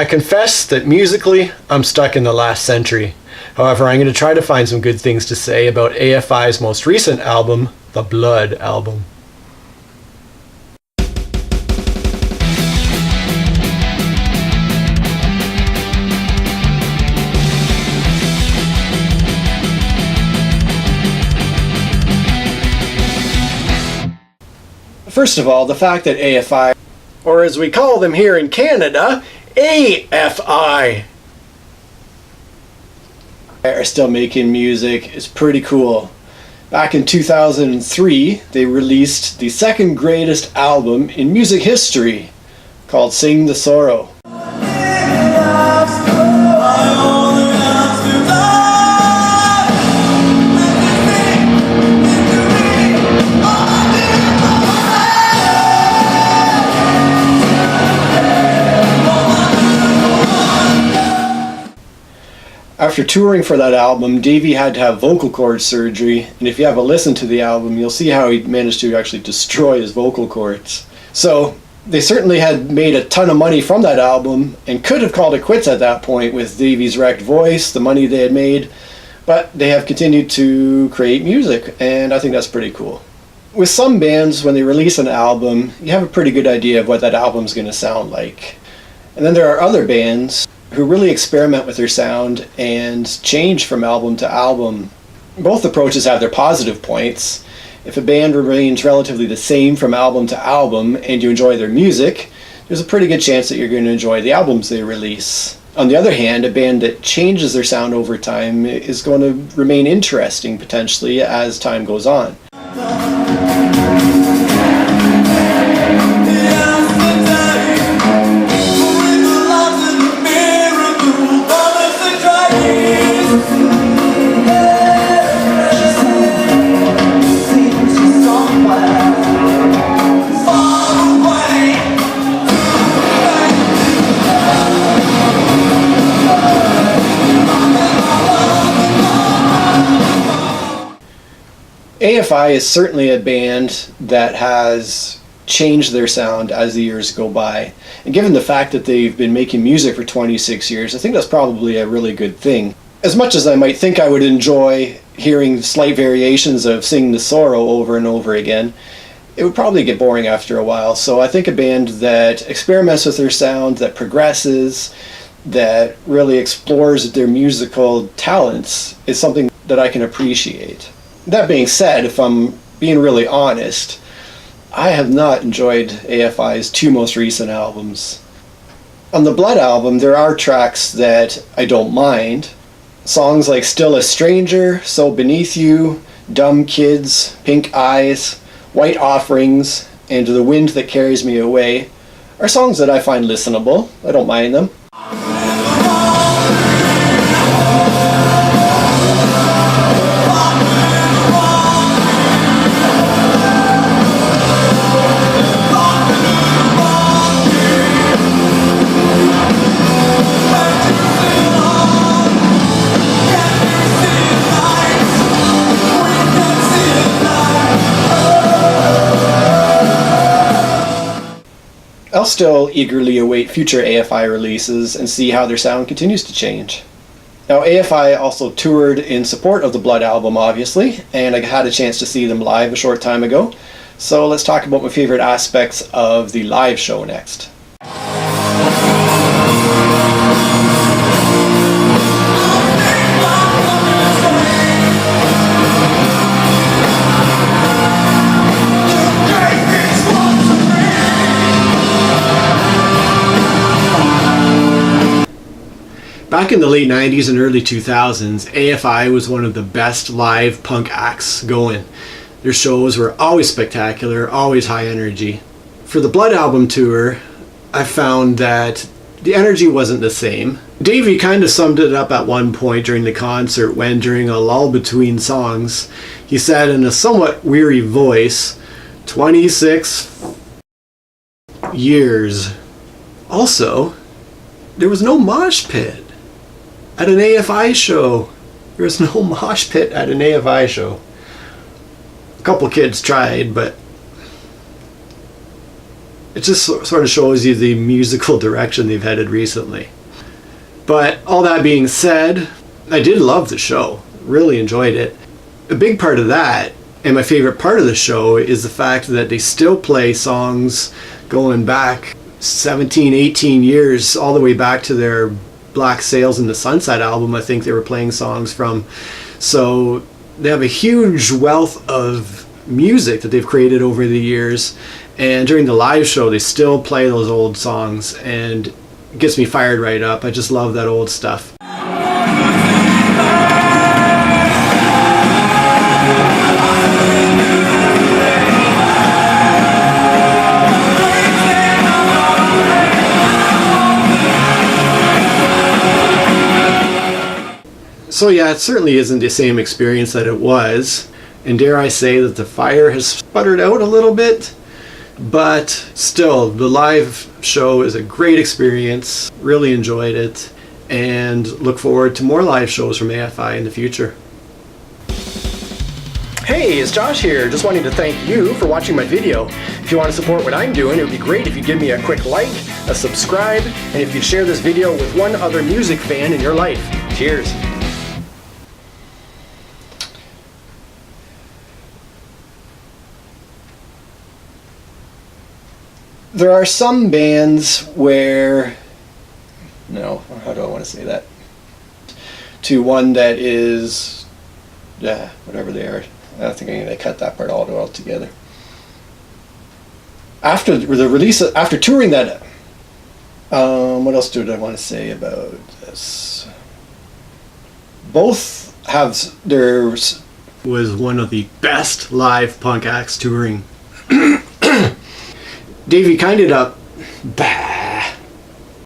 I confess that musically, I'm stuck in the last century. However, I'm going to try to find some good things to say about AFI's most recent album, the Blood album. First of all, the fact that AFI, or as we call them here in Canada, AFI, are still making music is pretty cool. Back in 2003, they released the second greatest album in music history, called Sing the Sorrow. After touring for that album, Davey had to have vocal cord surgery, and if you have a listen to the album, you'll see how he managed to actually destroy his vocal cords. So they certainly had made a ton of money from that album and could have called it quits at that point with Davey's wrecked voice, the money they had made, but they have continued to create music, and I think that's pretty cool. With some bands, when they release an album, you have a pretty good idea of what that album's going to sound like. And then there are other bands who really experiment with their sound and change from album to album. Both approaches have their positive points. If a band remains relatively the same from album to album and you enjoy their music, there's a pretty good chance that you're going to enjoy the albums they release. On the other hand, a band that changes their sound over time is going to remain interesting potentially as time goes on. AFI is certainly a band that has changed their sound as the years go by. And given the fact that they've been making music for 26 years, I think that's probably a really good thing. As much as I might think I would enjoy hearing slight variations of Sing the Sorrow over and over again, it would probably get boring after a while. So I think a band that experiments with their sound, that progresses, that really explores their musical talents is something that I can appreciate. That being said, if I'm being really honest, I have not enjoyed AFI's two most recent albums. On the Blood album, there are tracks that I don't mind. Songs like Still a Stranger, So Beneath You, Dumb Kids, Pink Eyes, White Offerings, and The Wind That Carries Me Away are songs that I find listenable. I don't mind them. I'll still eagerly await future AFI releases and see how their sound continues to change. Now, AFI also toured in support of the Blood album, obviously, and I had a chance to see them live a short time ago. So let's talk about my favorite aspects of the live show next. Back in the late 90s and early 2000s, AFI was one of the best live punk acts going. Their shows were always spectacular, always high energy. For the Blood album tour, I found that the energy wasn't the same. Davey kind of summed it up at one point during the concert when, during a lull between songs, he said in a somewhat weary voice, 26 years. Also, there was no mosh pit at an AFI show. There was no mosh pit at an AFI show. A couple kids tried, but it just sort of shows you the musical direction they've headed recently. But all that being said, I did love the show. Really enjoyed it. A big part of that, and my favorite part of the show, is the fact that they still play songs going back 17, 18 years, all the way back to their Black Sails in the Sunset album. I think they were playing songs from. So they have a huge wealth of music that they've created over the years, and during the live show they still play those old songs, and it gets me fired right up. I just love that old stuff. So yeah, it certainly isn't the same experience that it was, and dare I say that the fire has sputtered out a little bit, but still, the live show is a great experience. Really enjoyed it, and look forward to more live shows from AFI in the future. Hey, it's Josh here. Just wanting to thank you for watching my video. If you want to support what I'm doing, it would be great if you give me a quick like, a subscribe, and if you share this video with one other music fan in your life. Cheers. There are some bands where, no, how do I want to say that? To one that is, yeah, whatever they are. I don't think I'm going to cut that part all together. After the release, after touring that, what else did I want to say about this? Both have was one of the best live punk acts touring. Davey kind of up bad.